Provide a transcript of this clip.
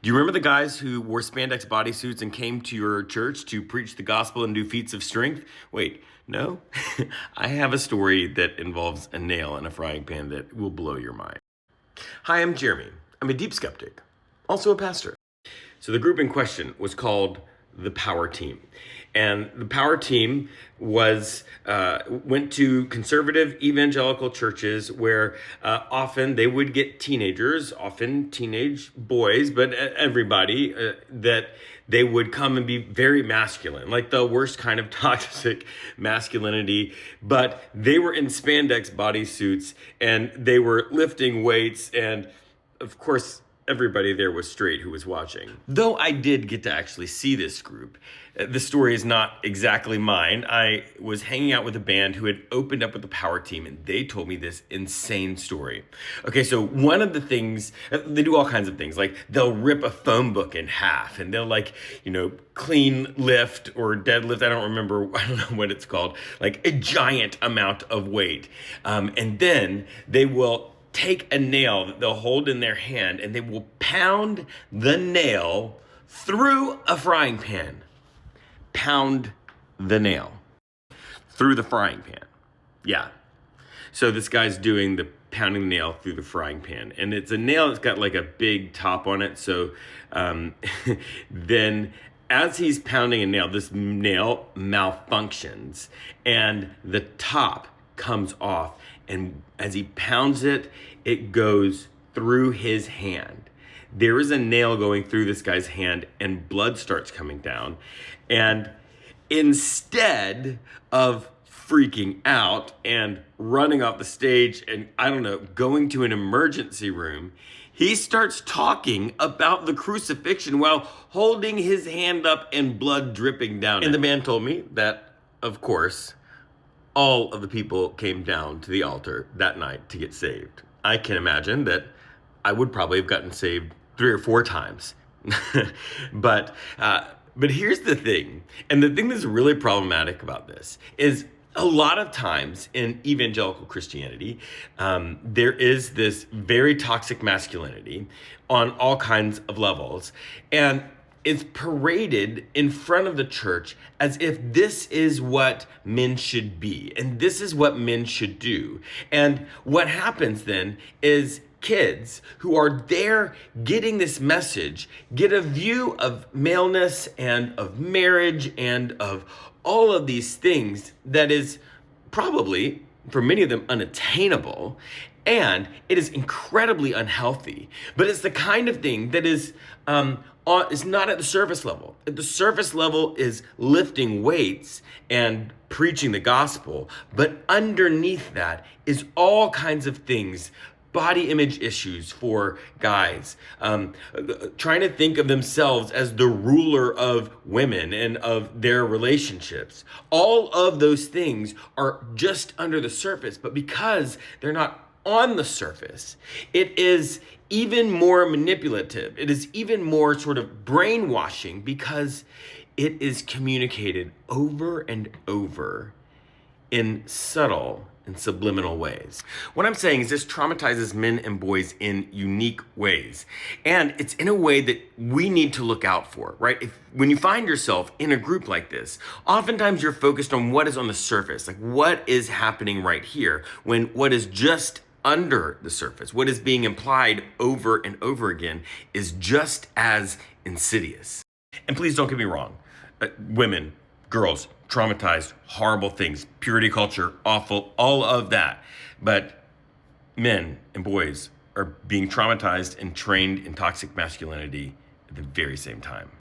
Do you remember the guys who wore spandex bodysuits and came to your church to preach the gospel and do feats of strength? Wait, no? I have a story that involves a nail in a frying pan that will blow your mind. Hi, I'm Jeremy. I'm a deep skeptic, also a pastor. So the group in question was called the Power Team. And the Power Team was went to conservative evangelical churches where often they would get teenagers, often teenage boys, but everybody, that they would come and be very masculine, like the worst kind of toxic masculinity. But they were in spandex bodysuits and they were lifting weights, and of course, everybody there was straight who was watching. Though I did get to actually see this group, the story is not exactly mine. I was hanging out with a band who had opened up with the Power Team, and they told me this insane story. Okay, so one of the things, they do all kinds of things, like they'll rip a phone book in half, and they'll clean lift or deadlift, I don't know what it's called, like a giant amount of weight. And then they will take a nail that they'll hold in their hand and they will pound the nail through a frying pan. Pound the nail through the frying pan. Yeah. So this guy's doing the pounding the nail through the frying pan, and it's a nail that's got like a big top on it. So then as he's pounding a nail, this nail malfunctions and the top comes off, and as he pounds it, it goes through his hand. There is a nail going through this guy's hand, and blood starts coming down. And instead of freaking out and running off the stage and, going to an emergency room, he starts talking about the crucifixion while holding his hand up and blood dripping down. And the man told me that, of course, all of the people came down to the altar that night to get saved. I can imagine that I would probably have gotten saved 3 or 4 times. But here's the thing, and the thing that's really problematic about this is a lot of times in evangelical Christianity, there is this very toxic masculinity on all kinds of levels, and it's paraded in front of the church as if this is what men should be and this is what men should do. And what happens then is kids who are there getting this message get a view of maleness and of marriage and of all of these things that is probably, for many of them, unattainable. And it is incredibly unhealthy. But it's the kind of thing that is not at the surface level. At the surface level is lifting weights and preaching the gospel. But underneath that is all kinds of things. Body image issues for guys, trying to think of themselves as the ruler of women and of their relationships. All of those things are just under the surface, but because they're not on the surface, it is even more manipulative. It is even more sort of brainwashing because it is communicated over and over in subtle and subliminal ways. What I'm saying is this traumatizes men and boys in unique ways. And it's in a way that we need to look out for, right? When you find yourself in a group like this, oftentimes you're focused on what is on the surface, like what is happening right here, when what is just under the surface, what is being implied over and over again, is just as insidious. And please don't get me wrong. Women, girls, traumatized, horrible things, purity culture, awful, all of that. But men and boys are being traumatized and trained in toxic masculinity at the very same time.